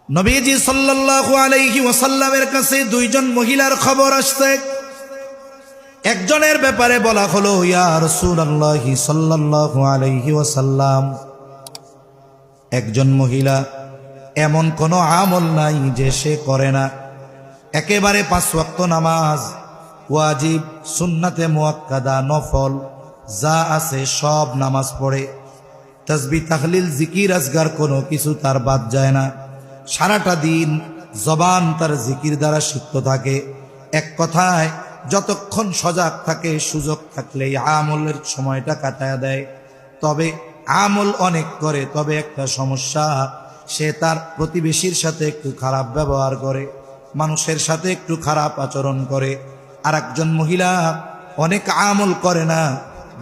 নবীজি সাল্লাল্লাহু আলাইহি ওয়াসাল্লামের কাছে দুইজন মহিলার খবর আসছে। একজনের ব্যাপারে বলা হলো, ইয়া রাসূলুল্লাহ সাল্লাল্লাহু আলাইহি ওয়াসাল্লাম, একজন মহিলা এমন কোনো আমল নাই যে সে করে না। একেবারে 5 ওয়াক্ত নামাজ, ওয়াজিব, সুন্নাতে মুআক্কাদা, নফল যা আছে সব নামাজ পড়ে। তাসবিহ, তাহলিল, জিকির, আজগার কোনো কিছু তার বাদ যায় না। সারাটা দিন জবান তার জিকির দ্বারা সিক্ত থাকে। এক কথায় যতক্ষণ সজাগ থাকে, সুযোগ থাকলেই আমলের সময়টা কাটায় দেয়। তবে আমল অনেক করে, তবে একটা সমস্যা, সে তার প্রতিবেশীর সাথে একটু খারাপ ব্যবহার করে, মানুষের সাথে একটু খারাপ আচরণ করে। আর একজন মহিলা অনেক আমল করে না,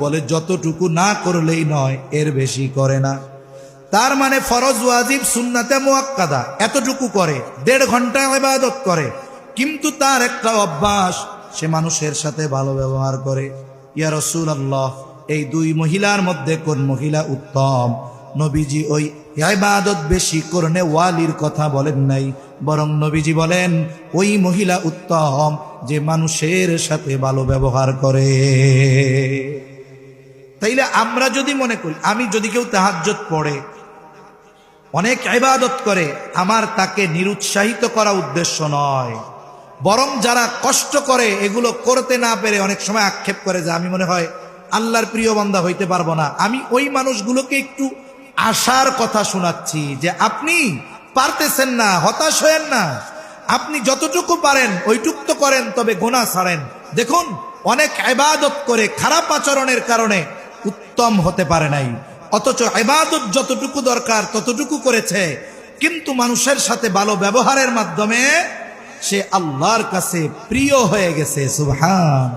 বলে যতটুকু না করলেই নয় এর বেশি করে না। তার মানে ফরজ, ওয়াজিব, সুন্নাতে মুআক্কাদা এতটুকু করে, 1.5 ঘন্টা ইবাদত করে, কিন্তু তার একটা অভ্যাস, সে মানুষের সাথে ভালো ব্যবহার করে। ইয়া রাসূলুল্লাহ, এই দুই মহিলার মধ্যে কোন মহিলা উত্তম? নবীজি ওই ইবাদত বেশি করনে ওয়ালির কথা বলেন নাই, বরং নবীজি বলেন ওই মহিলা উত্তম যে মানুষের সাথে ভালো ব্যবহার করে। তাইলে আমরা যদি মনে করি, আমি যদি কেউ তাহাজ্জুদ পড়ে, অনেক ইবাদত করে, আমার তাকে নিরুৎসাহিত করা উদ্দেশ্য নয়, বরং যারা কষ্ট করে এগুলো করতে না পেরে অনেক সময় আক্ষেপ করে যে আমি মনে হয় আল্লাহর প্রিয় বান্দা হইতে পারবো না, আমি ওই মানুষগুলোকে একটু আশার কথা শোনাচ্ছি যে আপনি পারতেছেন না, হতাশ হয়েন না, আপনি যতটুকু পারেন ওইটুক তো করেন, তবে গুনাহ ছাড়েন। দেখুন, অনেক ইবাদত করে খারাপ আচরণের কারণে উত্তম হতে পারে নাই, অথচ ইবাদত যতটুকু দরকার ততটুকু করেছে, কিন্তু মানুষের সাথে ভালো ব্যবহারের মাধ্যমে সে আল্লাহর কাছে প্রিয় হয়ে গেছে। সুবহান।